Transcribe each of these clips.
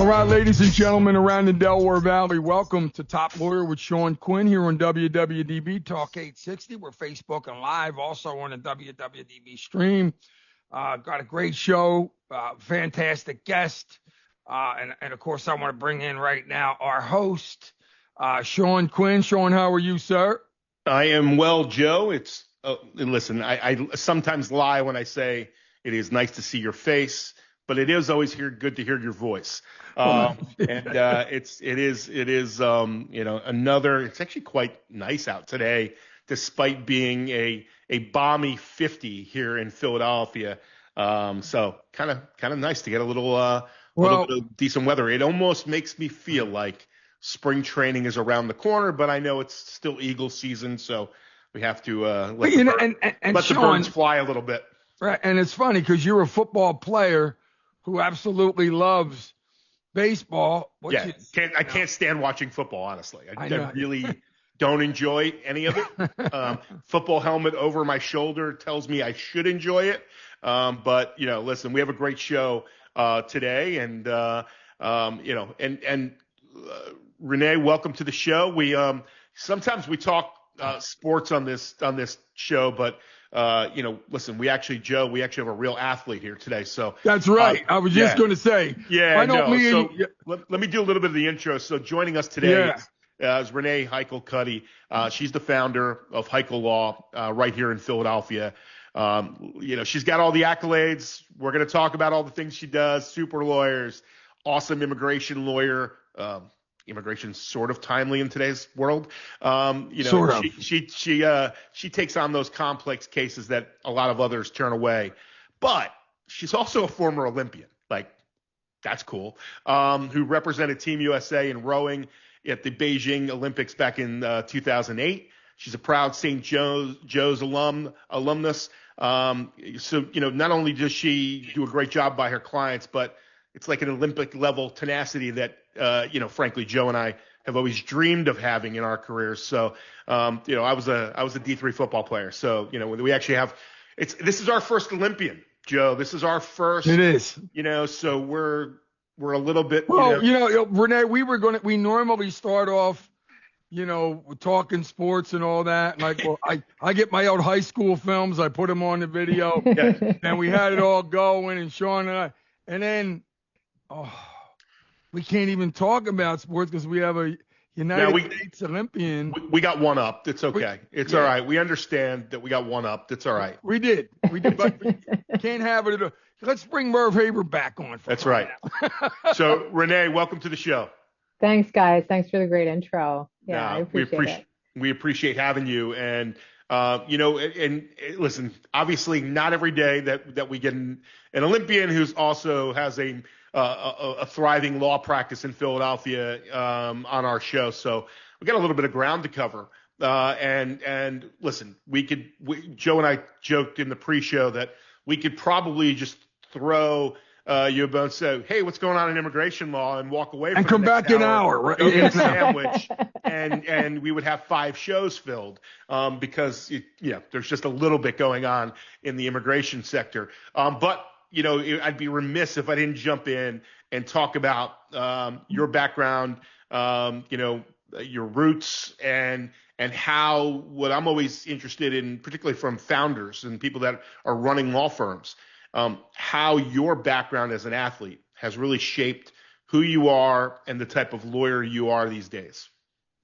All right, ladies and gentlemen around the Delaware Valley, welcome to Top Lawyer with Sean Quinn here on WWDB Talk 860. We're Facebook and live, also on the WWDB stream. Got a great show, fantastic guest, and of course, I want to bring in right now our host, Sean Quinn. Sean, how are you, sir? I am well, Joe. Listen, I sometimes lie when I say it is nice to see your face, but it is always good to hear your voice. It's actually quite nice out today, despite being a balmy 50 here in Philadelphia. So kind of nice to get a little bit of decent weather. It almost makes me feel like spring training is around the corner, but I know it's still Eagle season, so we have to let the birds fly a little bit. Right, and it's funny because you're a football player who absolutely loves baseball. I can't stand watching football, honestly. I really don't enjoy any of it. Football helmet over my shoulder tells me I should enjoy it. But listen, we have a great show today, and Renee, welcome to the show. We sometimes we talk sports on this show, but listen, we actually have a real athlete here today. So that's right. I was just going to say, let me do a little bit of the intro. So joining us today is Renee Hykel. She's the founder of Hykel Law right here in Philadelphia. She's got all the accolades. We're going to talk about all the things she does. Super lawyers, awesome immigration lawyer. Immigration's sort of timely in today's world. She takes on those complex cases that a lot of others turn away. But she's also a former Olympian. Like, that's cool. Who represented Team USA in rowing at the Beijing Olympics back in 2008. She's a proud St. Joe's alumnus. So not only does she do a great job by her clients, but it's like an Olympic level tenacity that, frankly, Joe and I have always dreamed of having in our careers. So, I was a D3 football player. So, we actually have, this is our first Olympian, Joe. This is our first. It is. So we're a little bit. Renee, we normally start off, talking sports and all that. And I get my old high school films. I put them on the video. And we had it all going, and Sean and I, and then, we can't even talk about sports because we have a United States Olympian. We got one up. It's okay. It's all right. We understand that we got one up. It's all right. We did, but we can't have it. Let's bring Merv Haber back on. That's right. So, Renee, welcome to the show. Thanks, guys. Thanks for the great intro. I appreciate it. We appreciate having you. And, and listen, obviously not every day that we get an Olympian who's also has a thriving law practice in Philadelphia on our show. So we got a little bit of ground to cover. And listen, Joe and I joked in the pre-show that we could probably just throw you both say, hey, what's going on in immigration law, and walk away and come back an hour, right? Go get a sandwich, and we would have 5 shows filled because there's just a little bit going on in the immigration sector. But I'd be remiss if I didn't jump in and talk about your background, your roots, and how what I'm always interested in, particularly from founders and people that are running law firms, how your background as an athlete has really shaped who you are and the type of lawyer you are these days.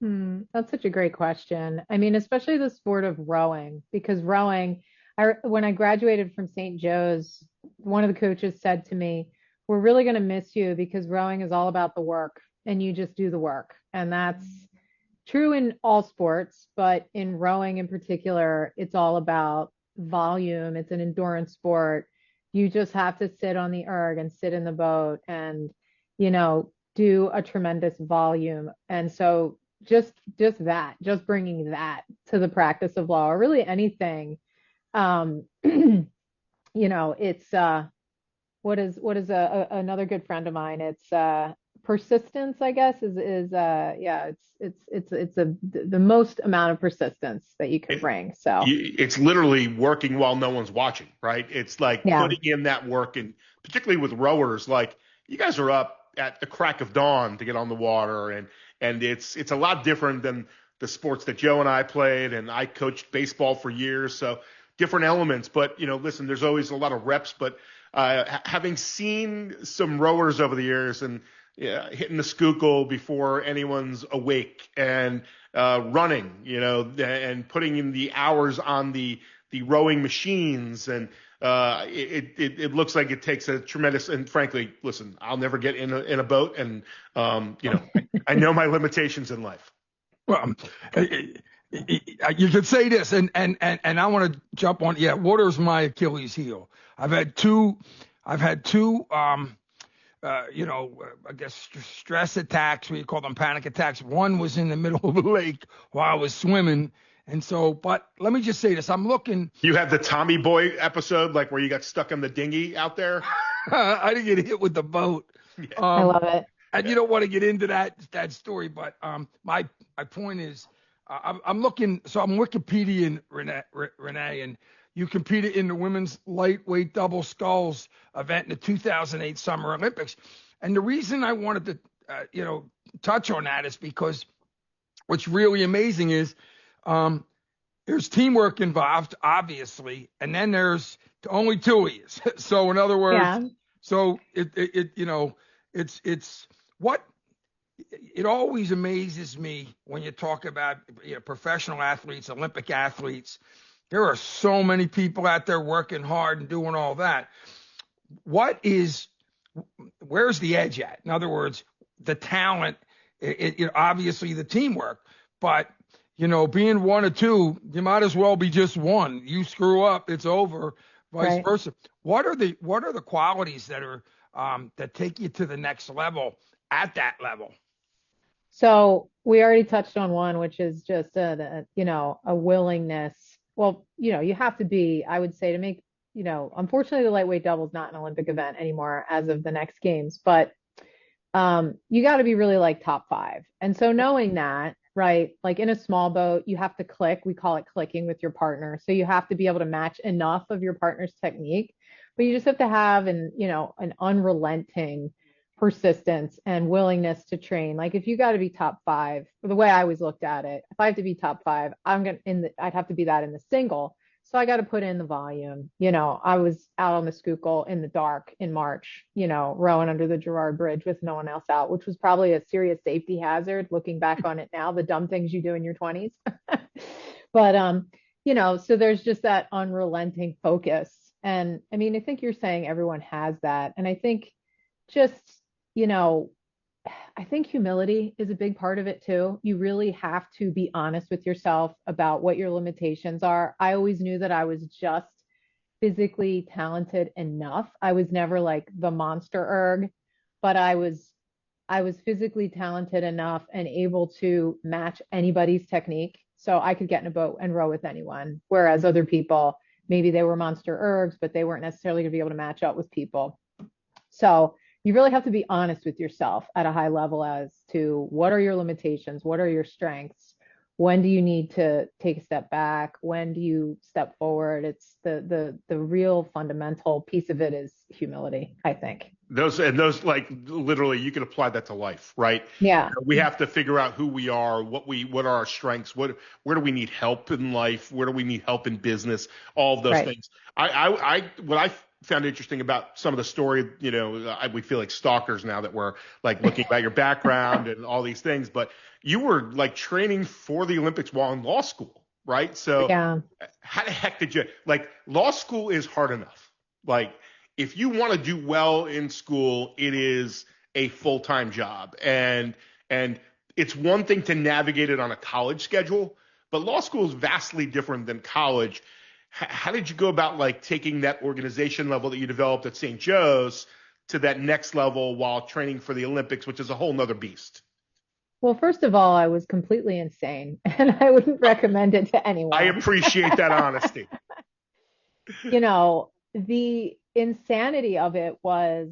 That's such a great question. I mean, especially the sport of rowing, because rowing, when I graduated from St. Joe's, one of the coaches said to me, we're really going to miss you because rowing is all about the work and you just do the work. And that's true in all sports, but in rowing in particular, it's all about volume. It's an endurance sport. You just have to sit on the erg and sit in the boat and, do a tremendous volume. And so just bringing that to the practice of law, or really anything, it's what is another good friend of mine. It's persistence, I guess, is the most amount of persistence that you can bring. So it's literally working while no one's watching, right? It's like putting in that work, and particularly with rowers, like you guys are up at the crack of dawn to get on the water, and it's a lot different than the sports that Joe and I played, and I coached baseball for years, so different elements. But listen, there's always a lot of reps. But having seen some rowers over the years and hitting the Schuylkill before anyone's awake, and running, and putting in the hours on the rowing machines, and it looks like it takes a tremendous, and frankly, listen, I'll never get in a boat, and I know my limitations in life. Well, you could say this, and I want to jump on. Yeah, water's my Achilles heel. I've had two, I guess stress attacks. We call them panic attacks. One was in the middle of the lake while I was swimming. And so, but let me just say this. I'm looking. You had the Tommy Boy episode, like where you got stuck in the dinghy out there? I didn't get hit with the boat. Yeah. I love it. And you don't want to get into that story, but my point is, I'm looking. So I'm Wikipediaing Renee, and you competed in the women's lightweight double sculls event in the 2008 Summer Olympics. And the reason I wanted to, touch on that is because what's really amazing is there's teamwork involved, obviously, and then there's only two of you. So in other words, so it always amazes me when you talk about professional athletes, Olympic athletes. There are so many people out there working hard and doing all that. Where's the edge at? In other words, the talent, obviously the teamwork, but being one or two, you might as well be just one. You screw up, it's over, vice versa. What are the qualities that are that take you to the next level at that level? So we already touched on one, which is just a willingness. Well, you have to be, I would say, to make, unfortunately the lightweight double is not an Olympic event anymore as of the next games, but you got to be really like top 5. And so knowing that, right, like in a small boat, you have to click. We call it clicking with your partner. So you have to be able to match enough of your partner's technique, but you just have to have an unrelenting persistence and willingness to train. Like if you got to be top 5, the way I always looked at it, if I have to be top 5, I'd have to be that in the single. So I got to put in the volume. I was out on the Schuylkill in the dark in March, rowing under the Girard Bridge with no one else out, which was probably a serious safety hazard looking back on it now, the dumb things you do in your 20s. But, so there's just that unrelenting focus. And I mean, I think you're saying everyone has that. And I think just, I think humility is a big part of it too. You really have to be honest with yourself about what your limitations are. I always knew that I was just physically talented enough. I was never like the monster erg, but I was physically talented enough and able to match anybody's technique. So I could get in a boat and row with anyone. Whereas other people, maybe they were monster ergs, but they weren't necessarily going to be able to match up with people. So you really have to be honest with yourself at a high level as to what are your limitations, what are your strengths, when do you need to take a step back, when do you step forward. It's the real fundamental piece of it is humility, I think. Those like literally you can apply that to life, right? Yeah. We have to figure out who we are, what are our strengths, where do we need help in life, where do we need help in business, all of those things. What I found interesting about some of the story, we feel like stalkers now that we're like looking at your background and all these things, but you were like training for the Olympics while in law school, right? So how the heck did you, like, law school is hard enough. Like, if you want to do well in school, it is a full-time job. And it's one thing to navigate it on a college schedule, but law school is vastly different than college. How did you go about like taking that organization level that you developed at St. Joe's to that next level while training for the Olympics, which is a whole nother beast? Well, first of all, I was completely insane and I wouldn't recommend it to anyone. I appreciate that honesty. The insanity of it was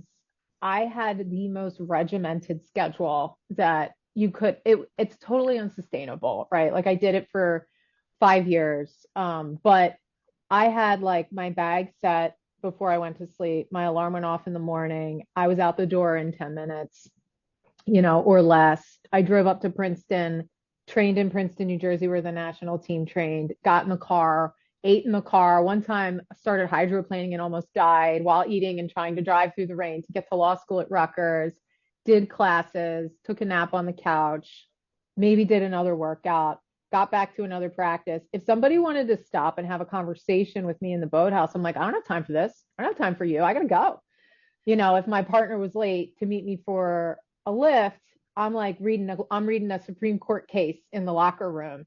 I had the most regimented schedule that you could, it's totally unsustainable, right? Like I did it for 5 years. But I had like my bag set before I went to sleep. My alarm went off in the morning. I was out the door in 10 minutes, or less. I drove up to Princeton, trained in Princeton, New Jersey, where the national team trained, got in the car, ate in the car. One time started hydroplaning and almost died while eating and trying to drive through the rain to get to law school at Rutgers, did classes, took a nap on the couch, maybe did another workout, got back to another practice. If somebody wanted to stop and have a conversation with me in the boathouse, I'm like, I don't have time for this. I don't have time for you. I got to go. If my partner was late to meet me for a lift, I'm like I'm reading a Supreme Court case in the locker room.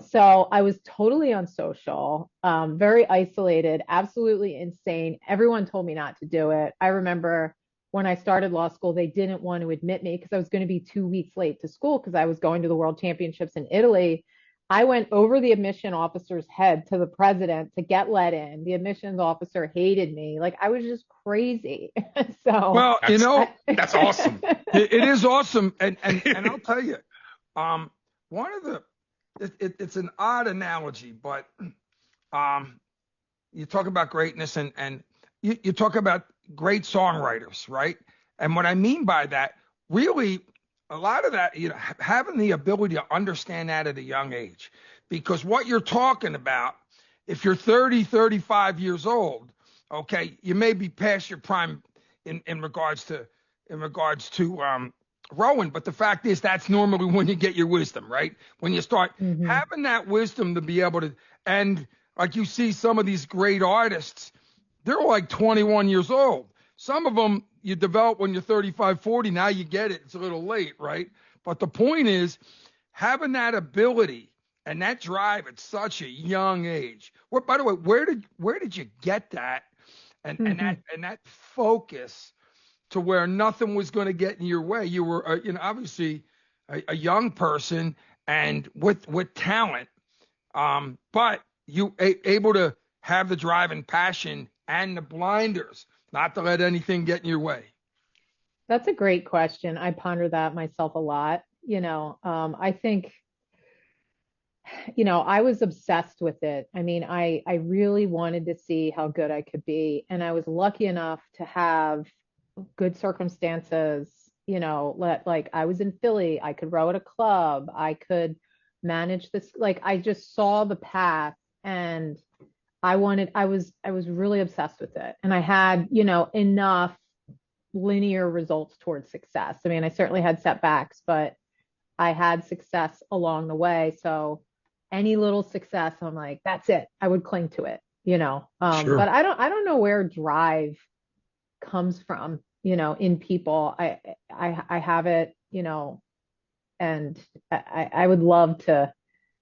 So I was totally unsocial, very isolated, absolutely insane. Everyone told me not to do it. I remember when I started law school, they didn't want to admit me because I was going to be 2 weeks late to school because I was going to the World Championships in Italy. I went over the admission officer's head to the president to get let in. The admissions officer hated me. Like I was just crazy. So Well, that's awesome. It is awesome. And I'll tell you, one of the, it's an odd analogy, but you talk about greatness and you talk about great songwriters, right? And what I mean by that, really, a lot of that, having the ability to understand that at a young age, because what you're talking about, if you're 30, 35 years old, okay, you may be past your prime in regards to rowing, but the fact is that's normally when you get your wisdom, right? When you start having that wisdom to be able to, and like you see some of these great artists, they're like 21 years old. Some of them you develop when you're 35, 40. Now you get it. It's a little late, right? But the point is having that ability and that drive at such a young age. By the way, where did you get that? And that focus to where nothing was going to get in your way. You were, obviously a young person and with talent, but you able to have the drive and passion and the blinders not to let anything get in your way. That's a great question. I ponder that myself a lot. I think, I was obsessed with it. I mean, I really wanted to see how good I could be. And I was lucky enough to have good circumstances, like I was in Philly, I could row at a club, I could manage this. Like I just saw the path and I was really obsessed with it. And I had, enough linear results towards success. I mean, I certainly had setbacks, but I had success along the way. So any little success, I'm like, that's it. I would cling to it, Sure. But I don't know where drive comes from, in people. I have it, and I would love to,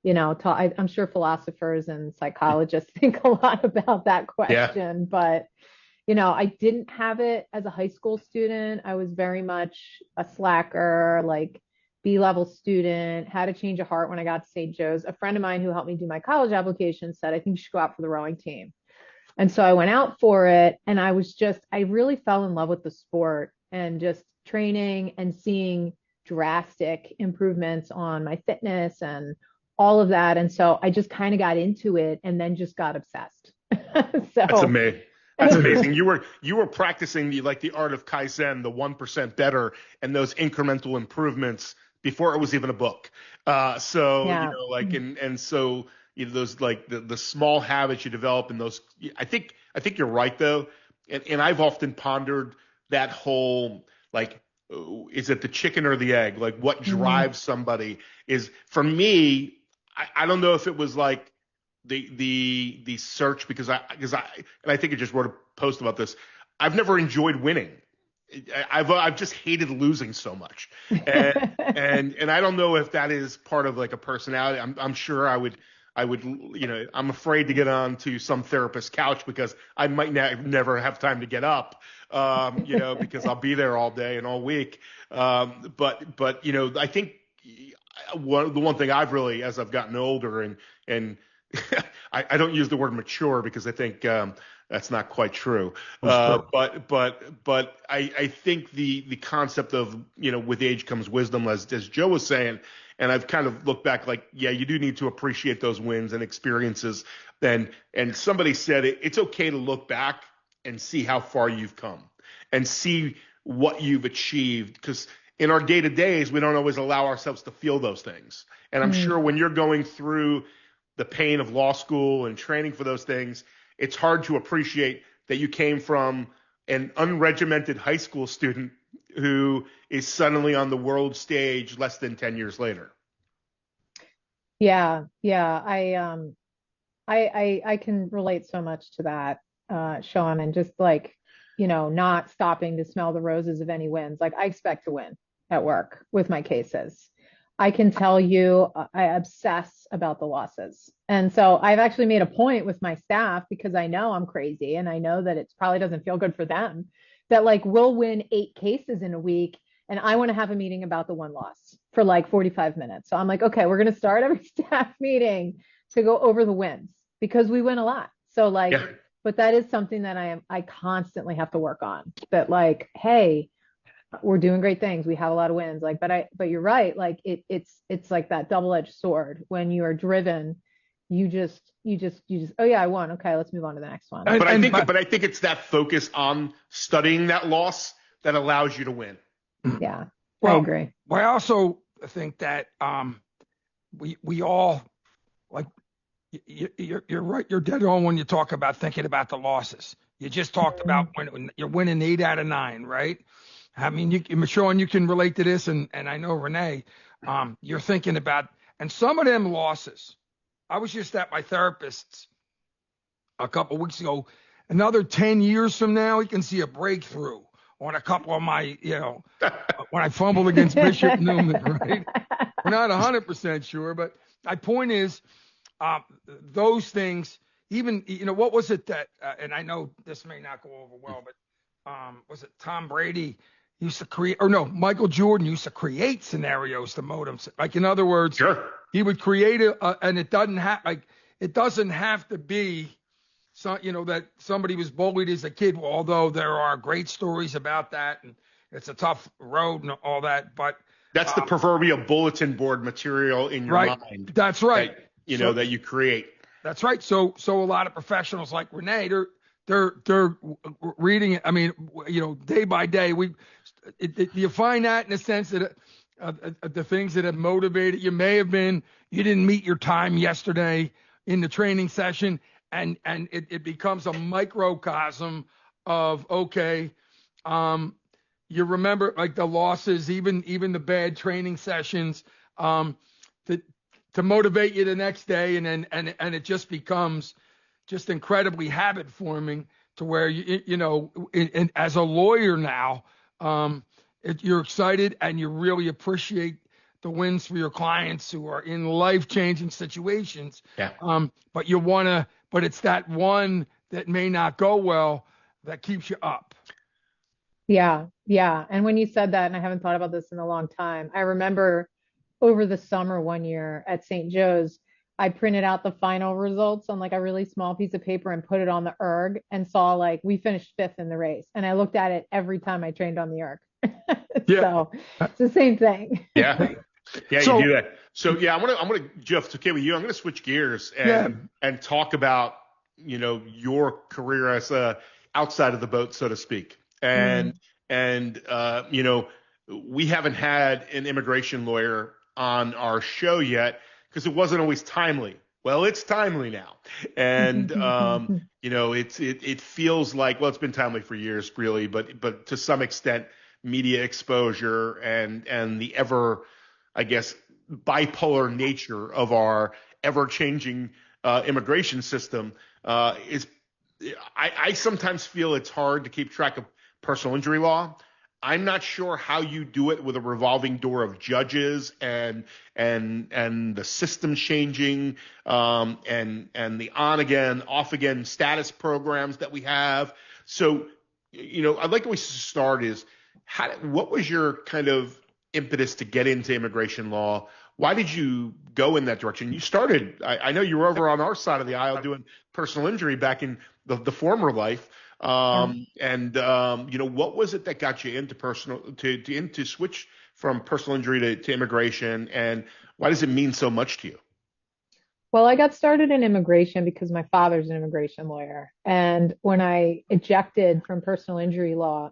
I'm sure philosophers and psychologists think a lot about that question, but I didn't have it as a high school student. I was very much a slacker, like B-level student, had a change of heart when I got to St. Joe's. A friend of mine who helped me do my college application said, I think you should go out for the rowing team. And so I went out for it and I really fell in love with the sport and just training and seeing drastic improvements on my fitness and all of that. And so I just kind of got into it and then just got obsessed. That's amazing. That's amazing. You were practicing the art of Kaizen, the 1% better, and those incremental improvements before it was even a book. So those the small habits you develop in those. I think you're right though, and I've often pondered that whole is it the chicken or the egg? Like what drives somebody is for me. I don't know if it was like the search because I think I just wrote a post about this. I've never enjoyed winning. I've just hated losing so much, and I don't know if that is part of like a personality. I'm sure I would I'm afraid to get on to some therapist's couch because I might never have time to get up, because I'll be there all day and all week. But I think the one thing I've really, as I've gotten older and I don't use the word mature because I think that's not quite true. But I think the concept of, with age comes wisdom, as Joe was saying, and I've kind of looked back like, yeah, you do need to appreciate those wins and experiences. And somebody said it's okay to look back and see how far you've come and see what you've achieved. Because in our day-to-days, we don't always allow ourselves to feel those things. And I'm sure when you're going through the pain of law school and training for those things, it's hard to appreciate that you came from an unregimented high school student who is suddenly on the world stage less than 10 years later. Yeah, yeah. I can relate so much to that, Sean, and just like, not stopping to smell the roses of any wins. Like I expect to win at work with my cases. I can tell you I obsess about the losses. And so I've actually made a point with my staff because I know I'm crazy and I know that it probably doesn't feel good for them that like we'll win 8 cases in a week and I want to have a meeting about the one loss for like 45 minutes. So I'm like, okay, we're going to start every staff meeting to go over the wins because we win a lot. So like, Yeah. but that is something that I constantly have to work on that like, hey, we're doing great things. We have a lot of wins. Like, but you're right. Like it's like that double-edged sword when you are driven, you just, oh yeah, I won. Okay, let's move on to the next one. But I think it's that focus on studying that loss that allows you to win. Yeah, well, I agree. I also think that we all like you're right. You're dead on when you talk about thinking about the losses. You just talked about when you're winning 8 out of 9, right? I mean, Sean, you can relate to this, and I know Renee, you're thinking about, and some of them losses. I was just at my therapist's a couple of weeks ago. Another 10 years from now, he can see a breakthrough on a couple of my, when I fumbled against Bishop Newman, right? We're not 100% sure, but my point is, those things, even, what was it that, and I know this may not go over well, but was it Tom Brady used to create, or no, Michael Jordan used to create scenarios to motivate him. Like, in other words, Sure. He would create and it doesn't have to be, that somebody was bullied as a kid, although there are great stories about that, and it's a tough road and all that, but that's the proverbial bulletin board material in your mind. That's right. That you create. That's right. So a lot of professionals like Renee, they're reading it. I mean, day by day, you find that in a sense that the things that have motivated you may have been you didn't meet your time yesterday in the training session, and it becomes a microcosm of you remember like the losses, even the bad training sessions, to motivate you the next day, and it just becomes just incredibly habit forming to where and as a lawyer now, you're excited and you really appreciate the wins for your clients who are in life-changing situations. Yeah. But it's that one that may not go well that keeps you up. Yeah. Yeah. And when you said that, and I haven't thought about this in a long time, I remember over the summer one year at St. Joe's, I printed out the final results on like a really small piece of paper and put it on the erg and saw like we finished 5th in the race. And I looked at it every time I trained on the erg. Yeah. So it's the same thing. Yeah. Yeah, you do that. So yeah, I'm gonna Jeff, it's okay with you. I'm gonna switch gears and talk about your career as outside of the boat, so to speak. And we haven't had an immigration lawyer on our show yet because it wasn't always timely. Well, it's timely now, and it feels like, well, it's been timely for years, really, but to some extent, media exposure and the ever, I guess, bipolar nature of our ever-changing immigration system is. I sometimes feel it's hard to keep track of personal injury law. I'm not sure how you do it with a revolving door of judges and the system changing and the on again, off again status programs that we have. So, I'd like to start is what was your kind of impetus to get into immigration law? Why did you go in that direction? You started, I know you were over on our side of the aisle doing personal injury back in the former life. What was it that got you into to switch from personal injury to immigration, and why does it mean so much to you? Well, I got started in immigration because my father's an immigration lawyer. And when I ejected from personal injury law,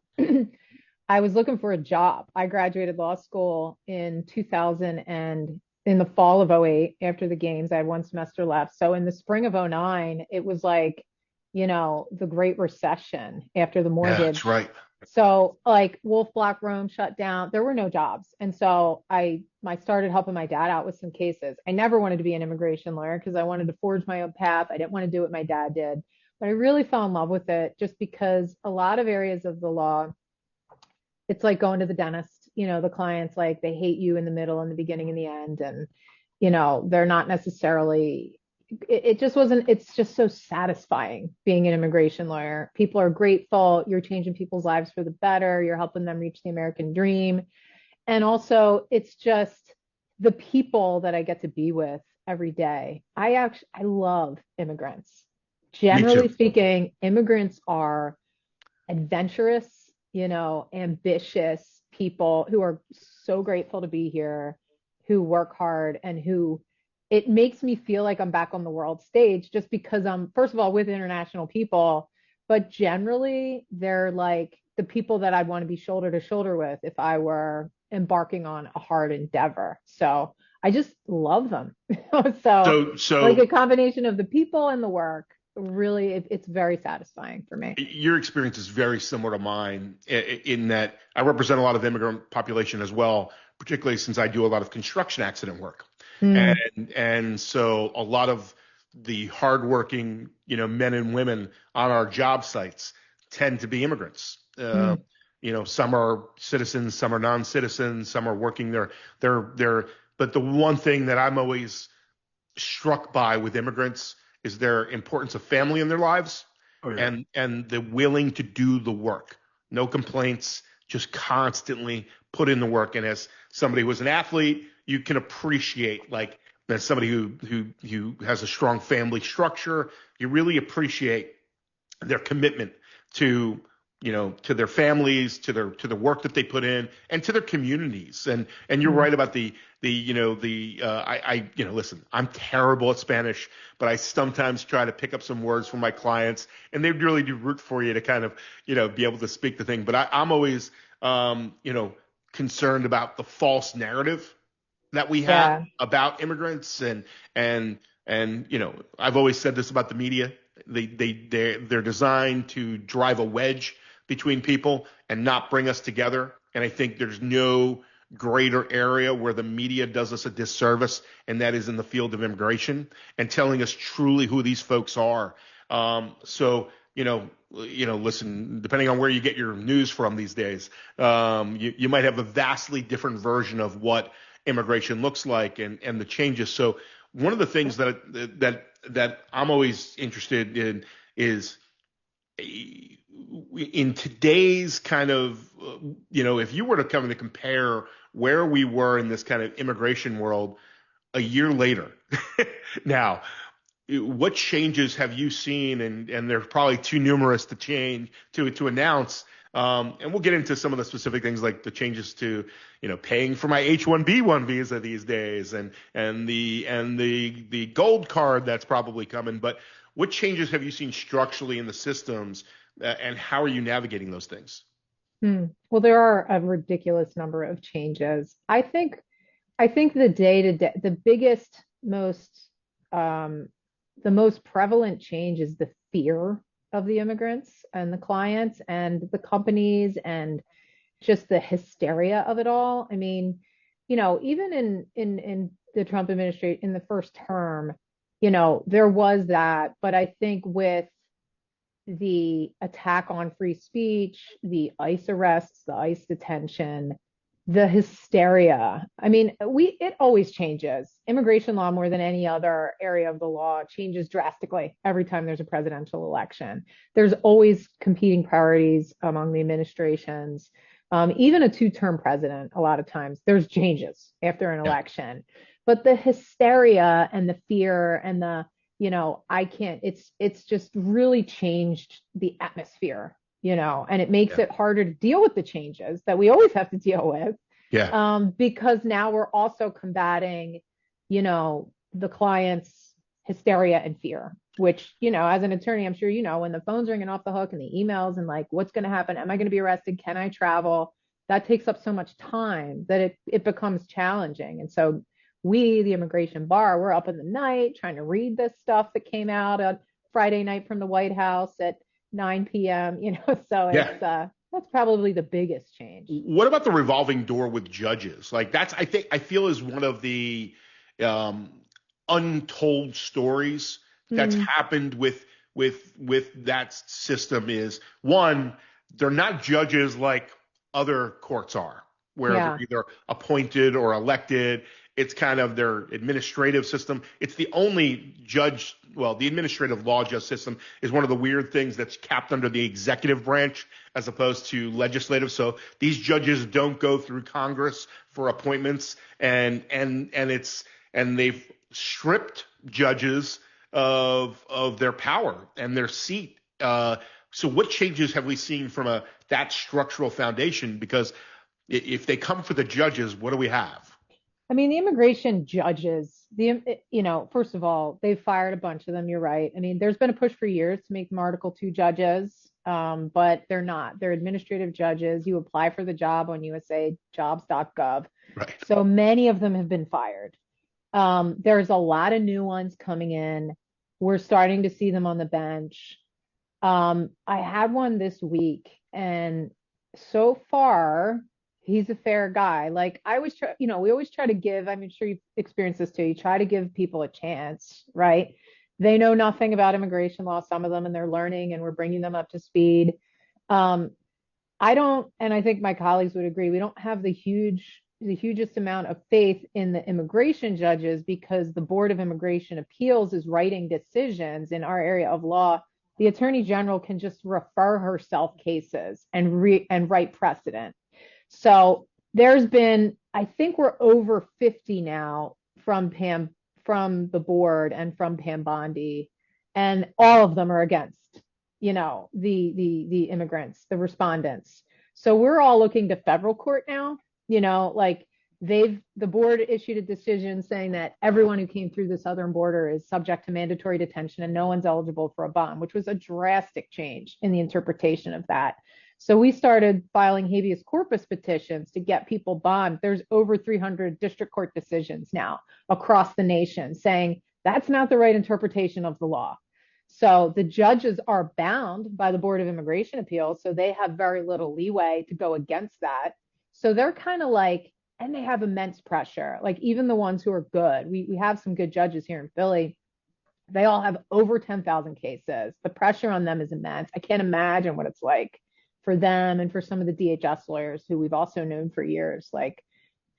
I was looking for a job. I graduated law school in 2000 and in the fall of '08 after the games. I had one semester left. So in the spring of '09, it was like, the Great Recession after the Yeah, that's mortgage. right. So like Wolf Block Rome shut down. There were no jobs. And so I started helping my dad out with some cases. I never wanted to be an immigration lawyer because I wanted to forge my own path. I didn't want to do what my dad did. But I really fell in love with it just because a lot of areas of the law, it's like going to the dentist. The clients, like, they hate you in the middle and the beginning and the end. And, they're not necessarily, it just wasn't, it's just so satisfying being an immigration lawyer. People are grateful. You're changing people's lives for the better. You're helping them reach the American dream. And also, it's just the people that I get to be with every day. I love immigrants. Me too. Generally speaking, immigrants are adventurous, ambitious people who are so grateful to be here, who work hard, and who it makes me feel like I'm back on the world stage just because I'm, first of all, with international people, but generally they're like the people that I'd want to be shoulder to shoulder with if I were embarking on a hard endeavor. So I just love them. So, like, So a combination of the people and the work, really, it's very satisfying for me. your experience is very similar to mine in that I represent a lot of the immigrant population as well, particularly since I do a lot of construction accident work. Mm, And so a lot of the hardworking, men and women on our job sites tend to be immigrants. mm, Some are citizens, some are non-citizens, some are working but the one thing that I'm always struck by with immigrants is their importance of family in their lives Oh yeah. and the willing to do the work. No complaints, just constantly put in the work. And as somebody who was an athlete, you can appreciate, like, as somebody who has a strong family structure, you really appreciate their commitment to to their families, to the work that they put in, and to their communities. And you're mm. right about listen, I'm terrible at Spanish, but I sometimes try to pick up some words from my clients, and they really do root for you to kind of be able to speak the thing. But I'm always concerned about the false narrative that we have Yeah. about immigrants, and I've always said this about the media. They're designed to drive a wedge between people and not bring us together. And I think there's no greater area where the media does us a disservice, and that is in the field of immigration and telling us truly who these folks are. So listen, depending on where you get your news from these days, you might have a vastly different version of what immigration looks like and the changes. So one of the things that I'm always interested in is in today's kind of, if you were to come to compare where we were in this kind of immigration world a year later, now, what changes have you seen? And they're probably too numerous to change to announce. And we'll get into some of the specific things like the changes to, paying for my H-1B1 visa these days, and the gold card that's probably coming. But what changes have you seen structurally in the systems, and how are you navigating those things? Well, there are a ridiculous number of changes. I think the day to day, the biggest, um, the most prevalent change is the fear of the immigrants and the clients and the companies and just the hysteria of it all. I mean, even in the Trump administration in the first term, there was that, but I think with the attack on free speech, the ICE arrests, the ICE detention, the hysteria. I mean, it always changes. Immigration law, more than any other area of the law, changes drastically every time there's a presidential election. There's always competing priorities among the administrations. Even a two-term president, a lot of times there's changes after an Yeah. election. But the hysteria and the fear and the, I can't, it's just really changed the atmosphere, and it makes Yeah. it harder to deal with the changes that we always have to deal with, Yeah. because now we're also combating, the clients' hysteria and fear, which, as an attorney, I'm sure, when the phone's ringing off the hook and the emails and like, what's going to happen? Am I going to be arrested? Can I travel? That takes up so much time that it becomes challenging. And so we, the immigration bar, we're up in the night trying to read this stuff that came out on Friday night from the White House at 9 p.m. So it's that's probably the biggest change. What about the revolving door with judges? Like I feel is one of the untold stories that's happened with that system. Is one, they're not judges like other courts are, where they're either appointed or elected. It's kind of their administrative system. It's the only the administrative law judge system is one of the weird things that's capped under the executive branch as opposed to legislative. So these judges don't go through Congress for appointments, and they've stripped judges of their power and their seat. So what changes have we seen from that structural foundation? Because if they come for the judges, what do we have? I mean, the immigration judges, first of all, they've fired a bunch of them. You're right. I mean, there's been a push for years to make them Article 2 judges, but they're not. They're administrative judges. You apply for the job on usajobs.gov. Right. So many of them have been fired. There's a lot of new ones coming in. We're starting to see them on the bench. I had one this week, and so far, he's a fair guy. Like I always try, we always try to give, I'm sure you've experienced this too. You try to give people a chance, right? They know nothing about immigration law, some of them, and they're learning, and we're bringing them up to speed. I don't, and I think my colleagues would agree, we don't have the hugest amount of faith in the immigration judges because the Board of Immigration Appeals is writing decisions in our area of law. The Attorney General can just refer herself cases and write precedent. So there's been, I think we're over 50 now from the board and from Pam Bondi, and all of them are against, the immigrants, the respondents. So we're all looking to federal court now, like the board issued a decision saying that everyone who came through the southern border is subject to mandatory detention and no one's eligible for a bond, which was a drastic change in the interpretation of that. So we started filing habeas corpus petitions to get people bond. There's over 300 district court decisions now across the nation saying that's not the right interpretation of the law. So the judges are bound by the Board of Immigration Appeals, so they have very little leeway to go against that. So they're kind of like, and they have immense pressure. Like even the ones who are good, we have some good judges here in Philly. They all have over 10,000 cases. The pressure on them is immense. I can't imagine what it's like for them and for some of the DHS lawyers who we've also known for years,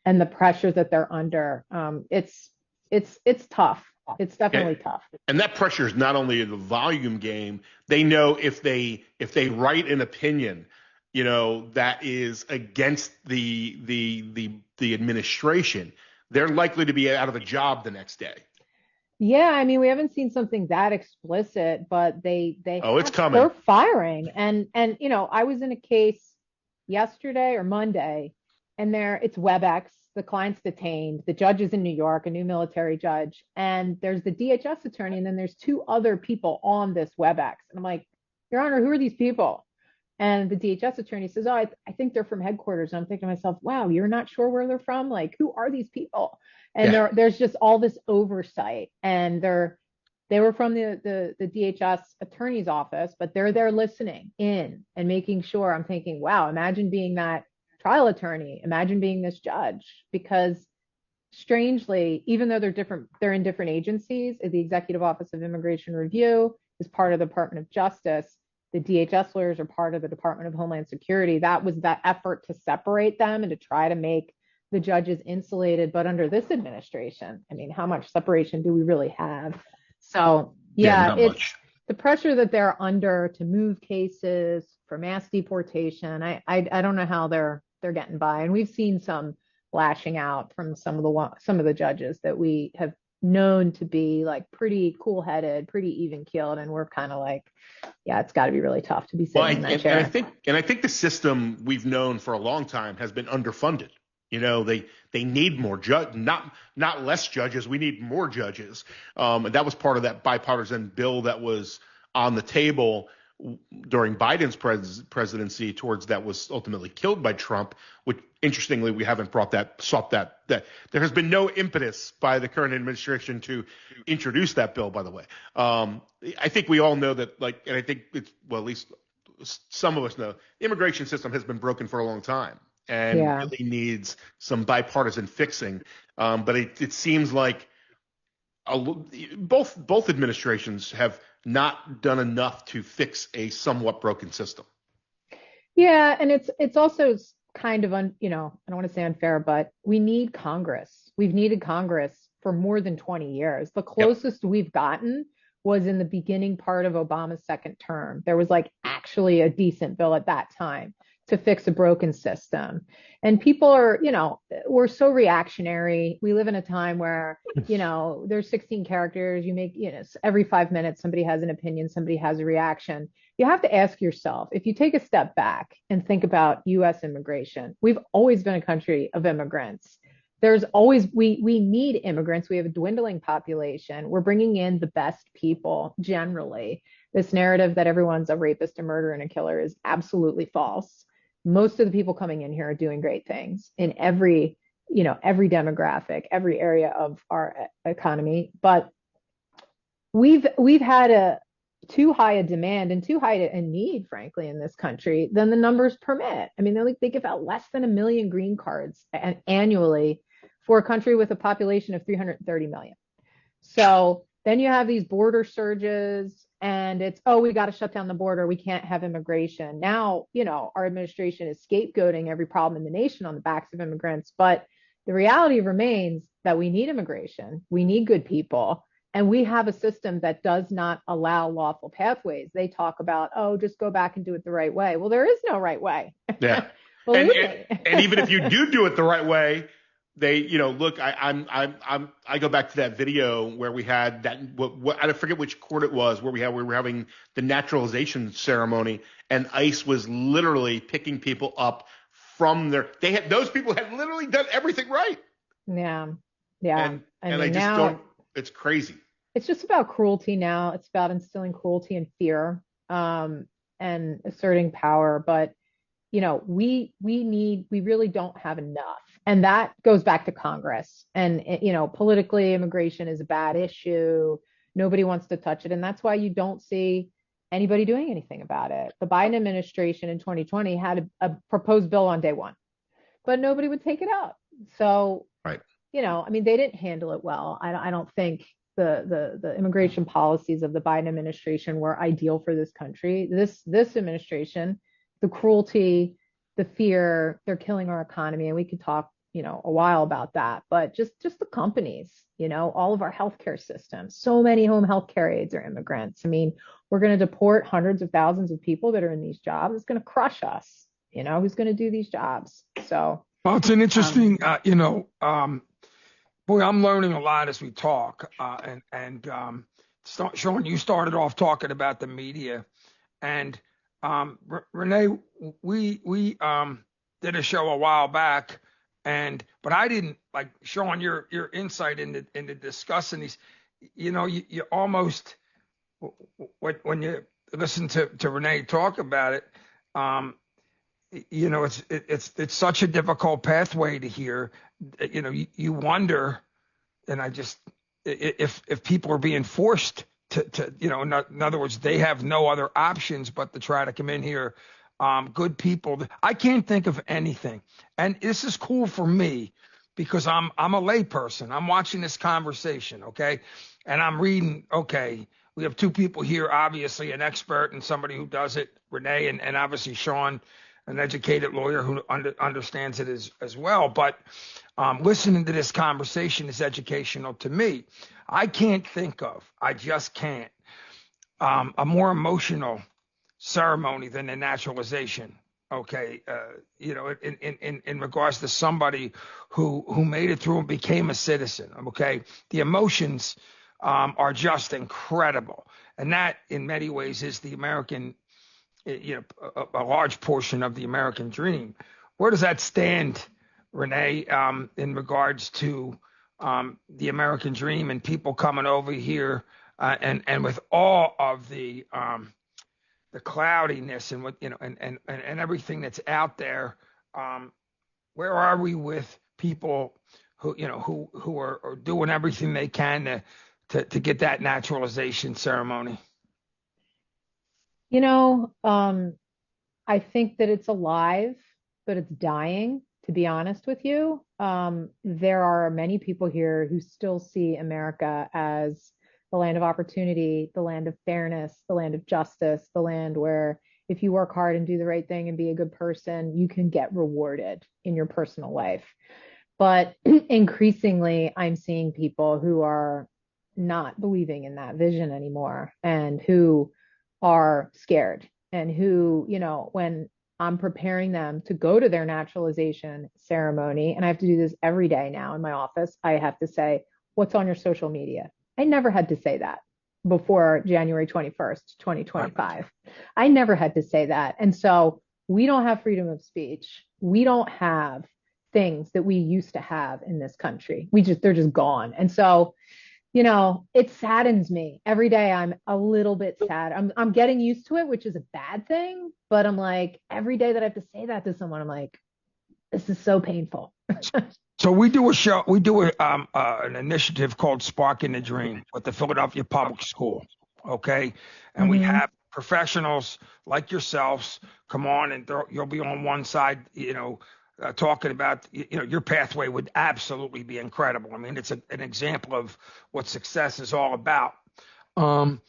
and the pressure that they're under. It's tough. It's definitely tough. And that pressure is not only the volume game. They know if they write an opinion, that is against the administration, they're likely to be out of a job the next day. Yeah, I mean, we haven't seen something that explicit, but it's coming. They're firing. And I was in a case yesterday or Monday, and it's WebEx, the client's detained, the judge is in New York, a new military judge, and there's the DHS attorney, and then there's two other people on this WebEx. And I'm like, Your Honor, who are these people? And the DHS attorney says, I think they're from headquarters. And I'm thinking to myself, wow, you're not sure where they're from? Like, who are these people? And there's just all this oversight. And they were from the DHS attorney's office, but they're there listening in and making sure. I'm thinking, wow, imagine being that trial attorney. Imagine being this judge. Because strangely, even though they're in different agencies, the Executive Office of Immigration Review is part of the Department of Justice. The DHS lawyers are part of the Department of Homeland Security. That was that effort to separate them and to try to make the judges insulated. But under this administration, I mean, how much separation do we really have? So it's the pressure that they're under to move cases for mass deportation. I don't know how they're getting by. And we've seen some lashing out from some of the judges that we have known to be like pretty cool-headed, pretty even-keeled, and we're kind of like, yeah, it's got to be really tough to be sitting in that chair. And I think the system we've known for a long time has been underfunded. They need more not less judges. We need more judges. And that was part of that bipartisan bill that was on the table during Biden's presidency that was ultimately killed by Trump, which interestingly, we haven't sought that there has been no impetus by the current administration to introduce that bill, by the way. I think we all know that, and I think at least some of us know, the immigration system has been broken for a long time and really needs some bipartisan fixing. But it seems like both administrations have not done enough to fix a somewhat broken system. Yeah, and it's also kind of I don't want to say unfair, but we need Congress. We've needed Congress for more than 20 years. The closest we've gotten was in the beginning part of Obama's second term. There was actually a decent bill at that time to fix a broken system. And people are, we're so reactionary. We live in a time where, there's 16 characters. You make, every 5 minutes, somebody has an opinion, somebody has a reaction. You have to ask yourself, if you take a step back and think about U.S. immigration, we've always been a country of immigrants. There's always, we need immigrants. We have a dwindling population. We're bringing in the best people generally. This narrative that everyone's a rapist, a murderer, and a killer is absolutely false. Most of the people coming in here are doing great things in every demographic, every area of our economy. But we've had too high a demand and too high a need, frankly, in this country than the numbers permit. I mean, they give out less than 1 million green cards annually for a country with a population of 330 million. So then you have these border surges and it's, we got to shut down the border. We can't have immigration. Now, our administration is scapegoating every problem in the nation on the backs of immigrants. But the reality remains that we need immigration. We need good people. And we have a system that does not allow lawful pathways. They talk about, just go back and do it the right way. Well, there is no right way. Yeah. and even if you do it the right way, they, look, I go back to that video where we had that, I forget which court it was, where we were having the naturalization ceremony, and ICE was literally picking people up from those people had literally done everything right. Yeah. Yeah. And I just don't, it's crazy. It's just about cruelty now. It's about instilling cruelty and fear, and asserting power. But, we really don't have enough. And that goes back to Congress. And, politically, immigration is a bad issue. Nobody wants to touch it. And that's why you don't see anybody doing anything about it. The Biden administration in 2020 had a proposed bill on day one, but nobody would take it up. So, right. They didn't handle it well. I don't think the immigration policies of the Biden administration were ideal for this country. This administration, the cruelty, the fear, they're killing our economy. And we could talk, a while about that, but just the companies, all of our healthcare systems, so many home healthcare aides are immigrants. I mean, we're going to deport hundreds of thousands of people that are in these jobs. It's going to crush us. Who's going to do these jobs? So, well, it's an interesting, boy, I'm learning a lot as we talk. Sean, you started off talking about the media, and Renee, we did a show a while back, but I didn't like Sean your insight into discussing these. You almost when you listen to Renee talk about it, it's such a difficult pathway to hear. You wonder, and I just if people are being forced to in other words, they have no other options but to try to come in here. Good people. I can't think of anything, and this is cool for me because I'm a lay person. I'm watching this conversation, okay, and I'm reading. Okay, we have two people here, obviously an expert and somebody who does it, Renee, and obviously Sean, an educated lawyer who understands it as well. But listening to this conversation is educational to me. I can't think of, I just can't, a more emotional ceremony than the naturalization. Okay, in regards to somebody who made it through and became a citizen. Okay, the emotions are just incredible, and that in many ways is the American, a large portion of the American dream. Where does that stand Renee, in regards to the American dream and people coming over here, and with all of the cloudiness and what and everything that's out there. Where are we with people who are doing everything they can to get that naturalization ceremony? You know, I think that it's alive, but it's dying, to be honest with you. There are many people here who still see America as the land of opportunity, the land of fairness, the land of justice, the land where if you work hard and do the right thing and be a good person, you can get rewarded in your personal life. But increasingly, I'm seeing people who are not believing in that vision anymore and who are scared and who, when I'm preparing them to go to their naturalization ceremony, and I have to do this every day now in my office, I have to say, what's on your social media? I never had to say that before January 21st, 2025. I never had to say that. And so we don't have freedom of speech. We don't have things that we used to have in this country. They're just gone. And so, it saddens me. Every day I'm a little bit sad. I'm getting used to it, which is a bad thing. But I'm like, every day that I have to say that to someone, I'm like, this is so painful. So we do a show. We do an initiative called Sparking the Dream with the Philadelphia Public School. Okay, and we have professionals like yourselves come on, and you'll be on one side, talking about, your pathway would absolutely be incredible. I mean, it's an example of what success is all about. And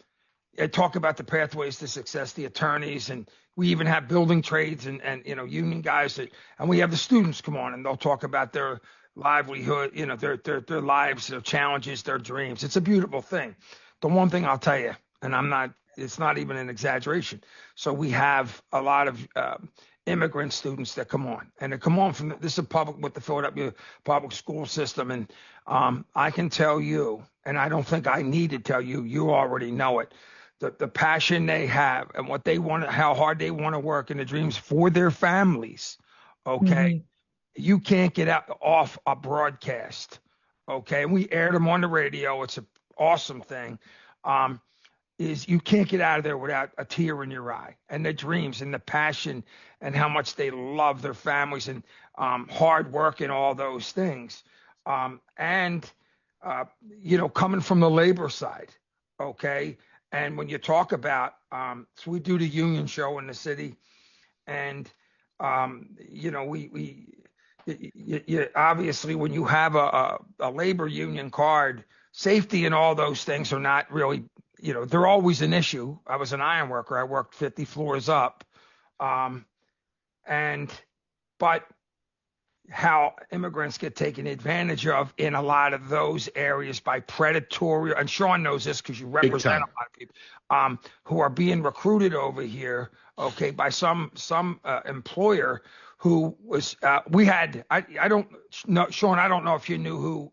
talk about the pathways to success, the attorneys, and we even have building trades and union guys and we have the students come on and they'll talk about their livelihood, their lives, their challenges, their dreams. It's a beautiful thing. The one thing I'll tell you, and it's not even an exaggeration. So we have a lot of immigrant students that come on, and they come on from this is public with the Philadelphia public school system. And I can tell you, and I don't think I need to tell you, you already know it. The passion they have and what they want, how hard they want to work, and the dreams for their families. Okay. You can't get off a broadcast. Okay. And we aired them on the radio. It's an awesome thing. Is you can't get out of there without a tear in your eye, and the dreams and the passion and how much they love their families and hard work and all those things. And coming from the labor side. Okay. And when you talk about, so we do the union show in the city, and you obviously when you have a labor union card, safety and all those things are not really, they're always an issue. I was an iron worker. I worked 50 floors up, but how immigrants get taken advantage of in a lot of those areas by predatory, and Sean knows this because you represent a lot of people who are being recruited over here, okay, by some employer who was, I don't know, Sean, I don't know if you knew who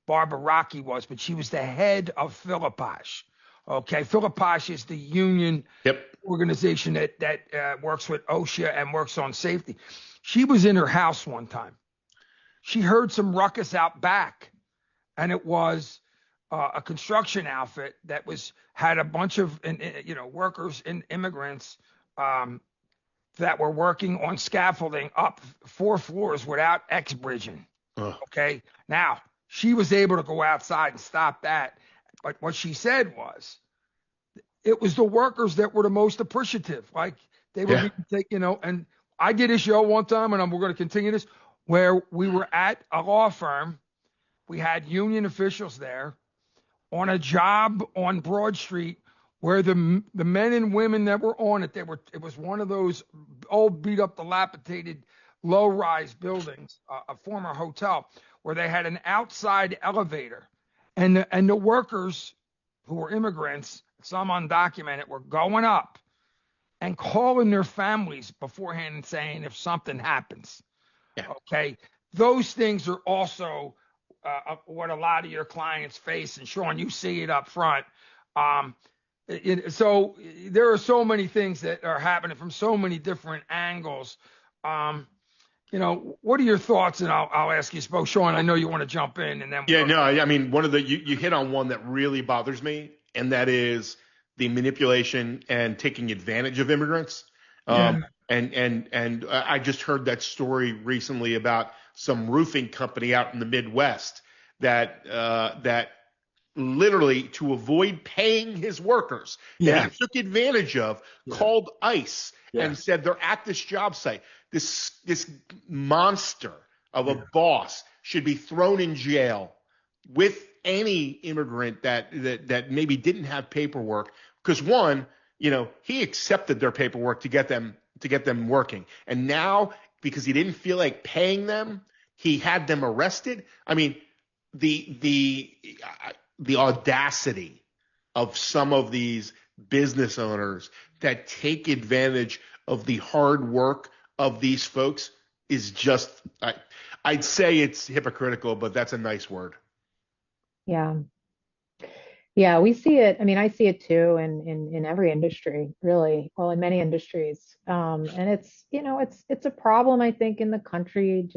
Barbara Rocky was, but she was the head of Philipposh. Okay, Philipposh is the union organization that works with OSHA and works on safety. She was in her house one time. She heard some ruckus out back, and it was a construction outfit that had a bunch of workers and immigrants that were working on scaffolding up 4 floors without X-bridging. Okay, now she was able to go outside and stop that, but what she said was, it was the workers that were the most appreciative. Like they were being taken, and I did a show one time, and we're going to continue this, where we were at a law firm. We had union officials there on a job on Broad Street where the men and women that were on it, it was one of those old beat up, dilapidated, low-rise buildings, a former hotel, where they had an outside elevator. And the workers who were immigrants, some undocumented, were going up and calling their families beforehand and saying if something happens. Okay, those things are also what a lot of your clients face, and Sean, you see it up front. So there are so many things that are happening from so many different angles, and What are your thoughts? And I'll ask you both. Sean, I know you want to jump in, and then Yeah, no, I mean, you hit on one that really bothers me, and that is the manipulation and taking advantage of immigrants. yeah, And I just heard that story recently about some roofing company out in the Midwest that literally, to avoid paying his workers that yeah, he took advantage of, yeah, called ICE and yes, said they're at this job site. This monster of a yeah, boss should be thrown in jail with any immigrant that maybe didn't have paperwork, because one, he accepted their paperwork to get them working, and now because he didn't feel like paying them, he had them arrested. I mean, the audacity of some of these business owners that take advantage of the hard work of these folks is just, I'd say it's hypocritical, but that's a nice word. Yeah. Yeah, we see it. I mean, I see it too in every industry, really. Well, in many industries. And it's a problem, I think, in the country.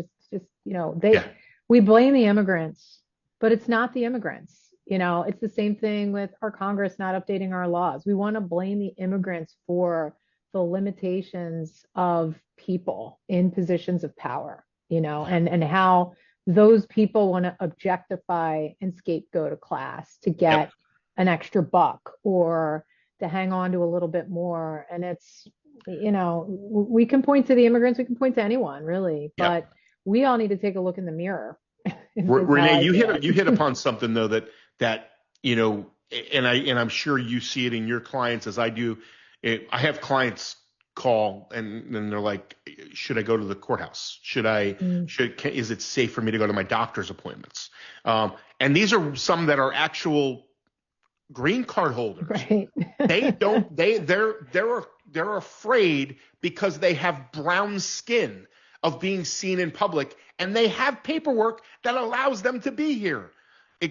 Yeah. We blame the immigrants, but it's not the immigrants. It's the same thing with our Congress not updating our laws. We want to blame the immigrants for the limitations of people in positions of power, and how those people want to objectify and scapegoat a class to Yep. get an extra buck or to hang on to a little bit more. And we can point to the immigrants, we can point to anyone really, Yep. but we all need to take a look in the mirror, is how Renee, I you see hit it. upon something though that you know, and I'm sure you see it in your clients as I do. I have clients call and they're like, should I go to the courthouse? Mm, Is it safe for me to go to my doctor's appointments? And these are some that are actual green card holders. right. They don't they're afraid because they have brown skin of being seen in public, and they have paperwork that allows them to be here.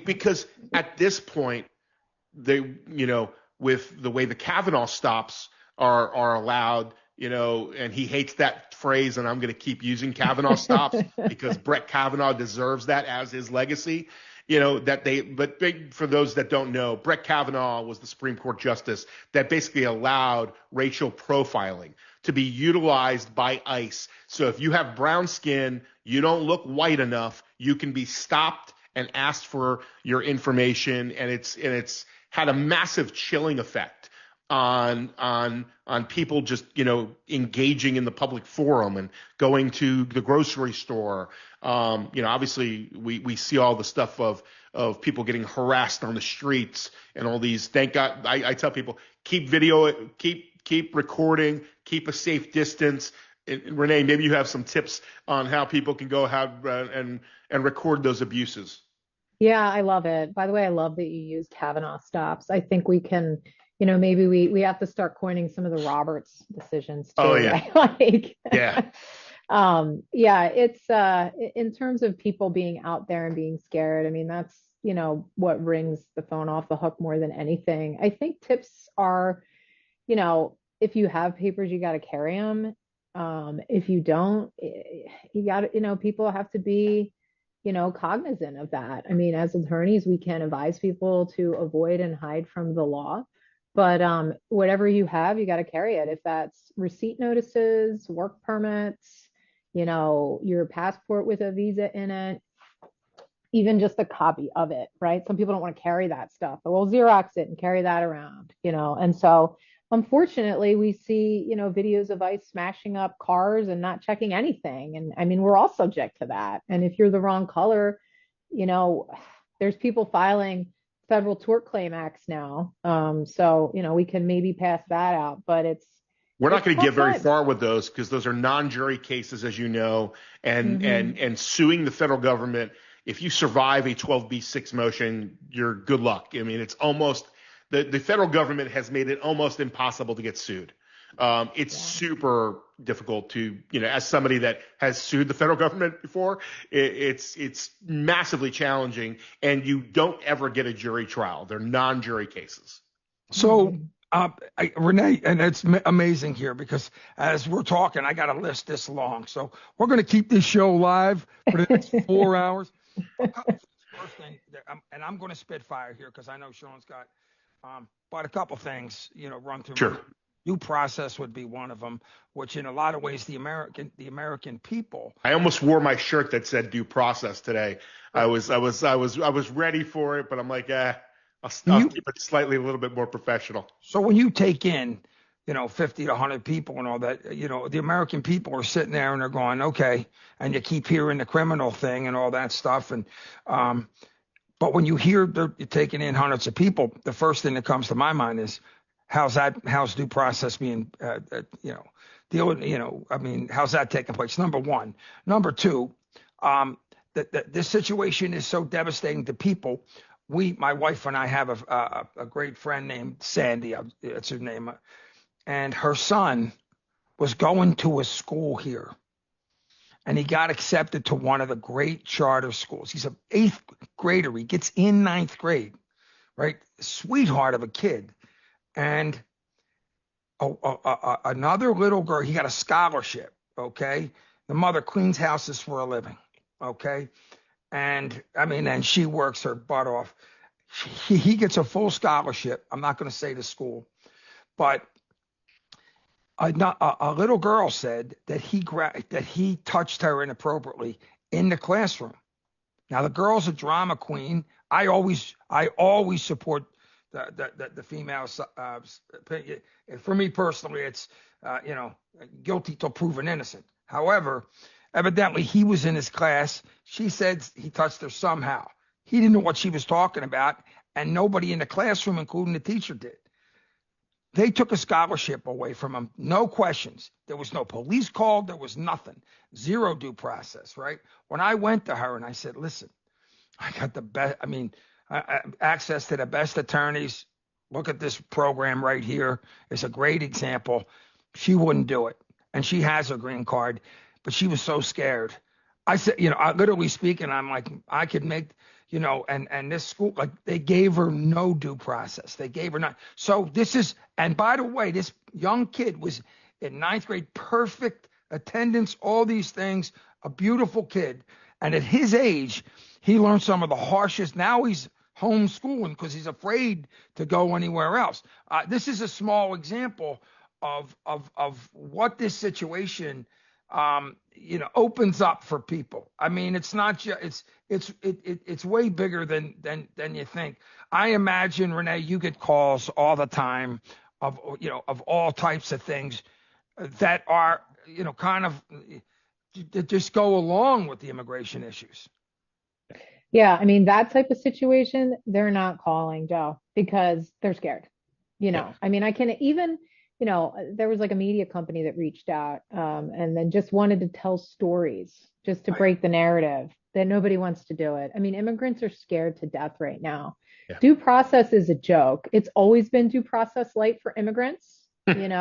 Because at this point, they, with the way the Kavanaugh stops are allowed, and he hates that phrase, and I'm going to keep using Kavanaugh stops because Brett Kavanaugh deserves that as his legacy. For those that don't know, Brett Kavanaugh was the Supreme Court justice that basically allowed racial profiling to be utilized by ICE. So if you have brown skin, you don't look white enough, you can be stopped and asked for your information, and it's had a massive chilling effect on people just engaging in the public forum and going to the grocery store. Obviously we see all the stuff of people getting harassed on the streets and all these. Thank God, I tell people, keep recording, keep a safe distance. And Renee, maybe you have some tips on how people can go and record those abuses. Yeah, I love it. By the way, I love that you used Kavanaugh stops. I think we can, maybe we have to start coining some of the Roberts decisions Oh too, yeah, right? Like, yeah, yeah, it's in terms of people being out there and being scared. I mean, that's, what rings the phone off the hook more than anything. I think tips are, if you have papers, you got to carry them. If you don't, you got to, people have to be cognizant of that. I mean, as attorneys, we can advise people to avoid and hide from the law, but whatever you have, you got to carry it. If that's receipt notices, work permits, your passport with a visa in it, even just a copy of it, right? Some people don't want to carry that stuff, but we'll Xerox it and carry that around, and so unfortunately we see, videos of ICE smashing up cars and not checking anything. And I mean, we're all subject to that. And if you're the wrong color, you know, there's people filing federal tort claim acts now. So, we can maybe pass that out, but we're not it's going to tough get very times. far with those because those are non-jury cases, as you know, and Hmm. and and suing the federal government. If you survive a 12B6 motion, you're good luck. I mean, it's almost the federal government has made it almost impossible to get sued. It's Yeah. super difficult to, as somebody that has sued the federal government before, it's massively challenging, and you don't ever get a jury trial. They're non-jury cases. So Renee, and it's amazing here because as we're talking, I got a list this long. So we're going to keep this show live for the next 4 hours. A couple things. First thing, and I'm going to spitfire here because I know Sean's got, but a couple things, run through my Sure. due process would be one of them, which in a lot of ways the American people. I almost wore my shirt that said due process today. I was ready for it, but I'm like, I'll keep it slightly a little bit more professional. So when you take in, 50 to 100 people and all that, the American people are sitting there and they're going, okay, and you keep hearing the criminal thing and all that stuff. And, but when you hear they're taking in hundreds of people, the first thing that comes to my mind is how's due process being, how's that taking place? Number one. Number two, this situation is so devastating to people. My wife and I have a great friend named Sandy. That's her name. And her son was going to a school here, and he got accepted to one of the great charter schools. He's an 8th grader. He gets in 9th grade, right? Sweetheart of a kid. And another little girl, he got a scholarship, okay? The mother cleans houses for a living, okay? And she works her butt off. He gets a full scholarship. I'm not going to say the school, but a little girl said that he touched her inappropriately in the classroom. Now the girl's a drama queen. I always support the female. For me personally, it's guilty till proven innocent. However, evidently he was in his class. She said he touched her somehow. He didn't know what she was talking about, and nobody in the classroom, including the teacher, did. They took a scholarship away from him, no questions. There was no police call. There was nothing. Zero due process, right? When I went to her and I said, listen, I got the best, access to the best attorneys. Look at this program right here. It's a great example. She wouldn't do it. And she has her green card, but she was so scared. I said, literally speaking, I'm like, I could make, and this school, like they gave her no due process. They gave her not. So this is, and by the way, this young kid was in 9th grade, perfect attendance, all these things, a beautiful kid. And at his age, he learned some of the harshest. Now he's homeschooling because he's afraid to go anywhere else. This is a small example of what this situation opens up for people. It's not just it's way bigger than you think. I imagine, Renee, you get calls all the time of all types of things that are kind of that just go along with the immigration issues. Yeah, that type of situation, they're not calling, Joe, because they're scared. I can even, there was like a media company that reached out and then just wanted to tell stories just to break the narrative that nobody wants to do it. Immigrants are scared to death right now. Yeah. Due process is a joke. It's always been due process light for immigrants. There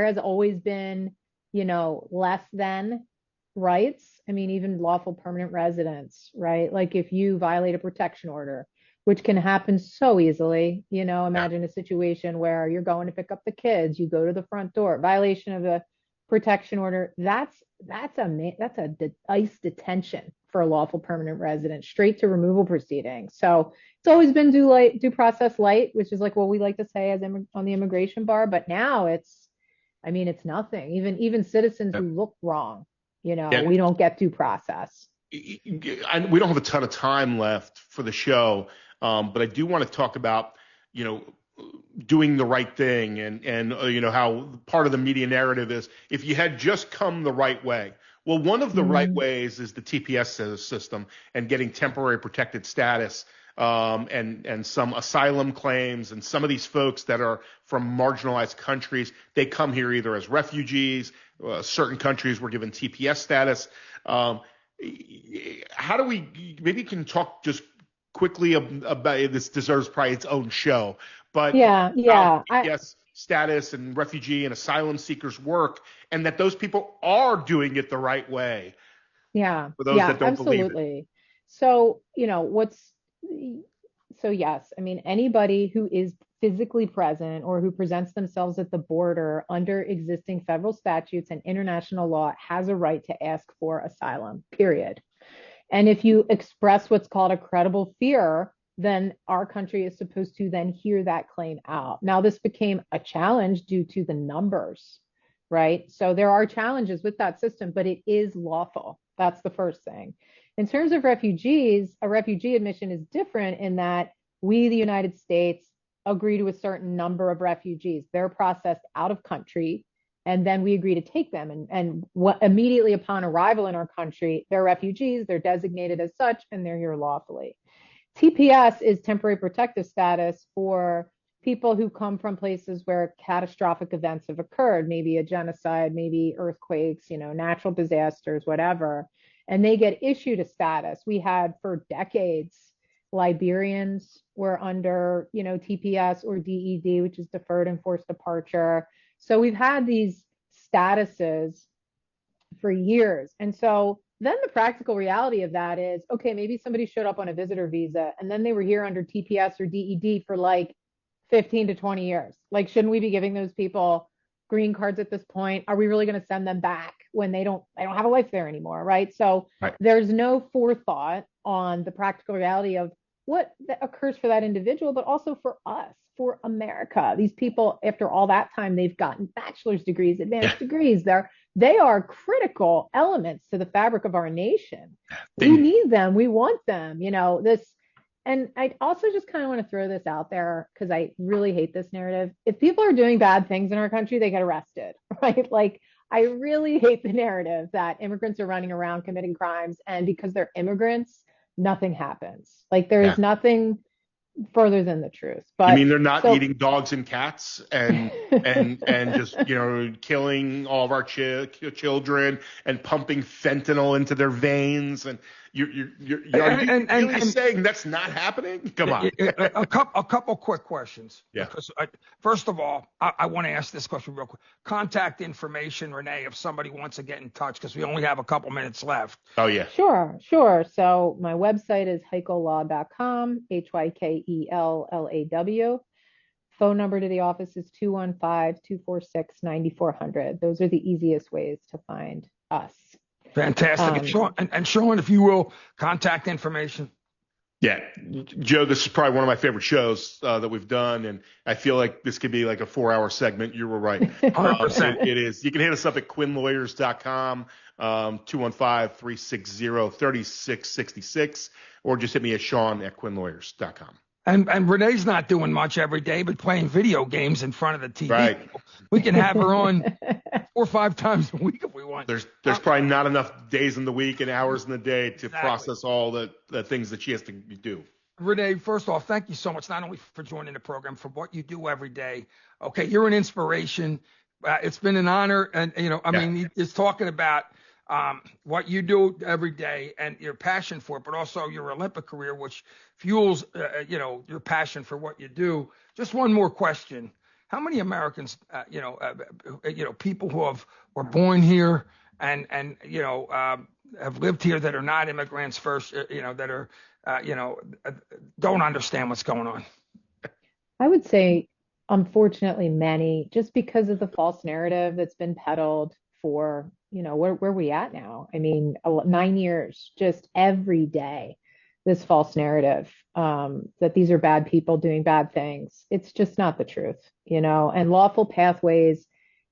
has always been, less than rights. Even lawful permanent residents, right? Like if you violate a protection order, which can happen so easily, imagine a situation where you're going to pick up the kids, you go to the front door, violation of the protection order. That's ICE detention for a lawful permanent resident, straight to removal proceedings. So it's always been due process light, which is like what we like to say as on the immigration bar. But now it's nothing. Even citizens who look wrong. We don't get due process. We don't have a ton of time left for the show, but I do want to talk about, doing the right thing and how part of the media narrative is if you had just come the right way. Well, one of the right ways is the TPS system and getting temporary protected status and some asylum claims. And some of these folks that are from marginalized countries, they come here either as refugees. Certain countries were given TPS status. How do we, maybe you can talk just quickly about, this deserves probably its own show, but TPS status and refugee and asylum seekers work, and that those people are doing it the right way. Yeah. For those that don't believe it. So, yes, anybody who is physically present or who presents themselves at the border under existing federal statutes and international law has a right to ask for asylum, period. And if you express what's called a credible fear, then our country is supposed to then hear that claim out. Now, this became a challenge due to the numbers, right? So there are challenges with that system, but it is lawful. That's the first thing. In terms of refugees, a refugee admission is different in that we, the United States, agree to a certain number of refugees. They're processed out of country, and then we agree to take them. And immediately upon arrival in our country, they're refugees, they're designated as such, and they're here lawfully. TPS is temporary protective status for people who come from places where catastrophic events have occurred, maybe a genocide, maybe earthquakes, natural disasters, whatever. And they get issued a status. We had for decades, Liberians were under, TPS or DED, which is deferred enforced departure. So we've had these statuses for years. And so then the practical reality of that is, okay, maybe somebody showed up on a visitor visa and then they were here under TPS or DED for like 15 to 20 years. Like, shouldn't we be giving those people green cards at this point? Are we really going to send them back when they don't have a life there anymore, right? So There's no forethought on the practical reality of what occurs for that individual, but also for us, for America. These people, after all that time, they've gotten bachelor's degrees, advanced degrees. They are critical elements to the fabric of our nation. We need them. We want them. And I also just kind of want to throw this out there because I really hate this narrative. If people are doing bad things in our country, they get arrested, right? Like, I really hate the narrative that immigrants are running around committing crimes, and because they're immigrants, nothing happens. Like, there is nothing further than the truth. But I mean, they're not eating dogs and cats and just killing all of our children and pumping fentanyl into their veins, and you're really saying that's not happening? Come on. A couple quick questions. Yeah. Because first of all, I want to ask this question real quick. Contact information, Renee, if somebody wants to get in touch, because we only have a couple minutes left. Oh, yeah. Sure. So my website is hykellaw.com, HYKELLAW. Phone number to the office is 215-246-9400. Those are the easiest ways to find us. Fantastic. And Sean, if you will, contact information. Yeah, Joe, this is probably one of my favorite shows that we've done, and I feel like this could be like a 4-hour segment. You were right. 100%. It is. You can hit us up at quinnlawyers.com, 215-360-3666, or just hit me at Sean@quinnlawyers.com. And Renee's not doing much every day, but playing video games in front of the TV. Right. We can have her on 4 or 5 times a week if we want. There's probably not enough days in the week and hours in the day to process all the things that she has to do. Renee, first off, thank you so much, not only for joining the program, for what you do every day. Okay, you're an inspiration. It's been an honor. And, I mean, it's talking about what you do every day and your passion for it, but also your Olympic career, which fuels, your passion for what you do. Just one more question. How many Americans, people who were born here and have lived here that are not immigrants first, that are, don't understand what's going on? I would say, unfortunately, many, just because of the false narrative that's been peddled for, where we at now. I mean, 9 years, just every day, this false narrative that these are bad people doing bad things. It's just not the truth, and lawful pathways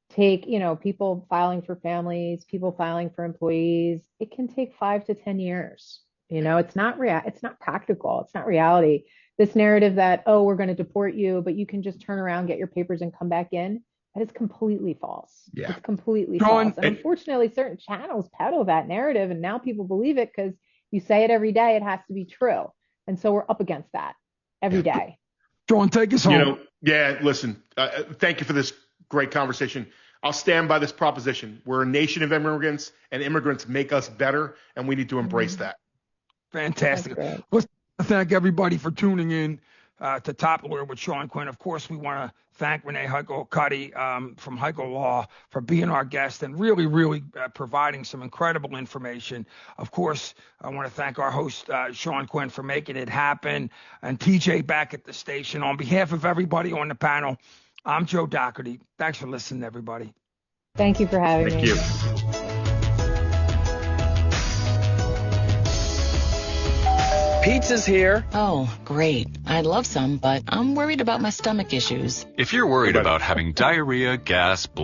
take, people filing for families, people filing for employees. It can take 5 to 10 years. It's not it's not practical. It's not reality. This narrative that, we're going to deport you, but you can just turn around, get your papers and come back in. That is completely false. Yeah. It's completely false. And unfortunately, certain channels peddle that narrative, and now people believe it because you say it every day. It has to be true. And so we're up against that every day. Sean, take us home. Listen, thank you for this great conversation. I'll stand by this proposition. We're a nation of immigrants, and immigrants make us better, and we need to embrace that. Fantastic. Let's thank everybody for tuning in. to Top Lawyer with Sean Quinn. Of course, we want to thank Renee Hykel from Hykel Law for being our guest and really providing some incredible information. Of course, I want to thank our host, Sean Quinn, for making it happen, and TJ back at the station. On behalf of everybody on the panel, I'm Joe Doherty. Thanks for listening, everybody. Thank you for having me. Thank you. Pizza's here. Oh, great. I'd love some, but I'm worried about my stomach issues. If you're worried about having diarrhea, gas, bloat,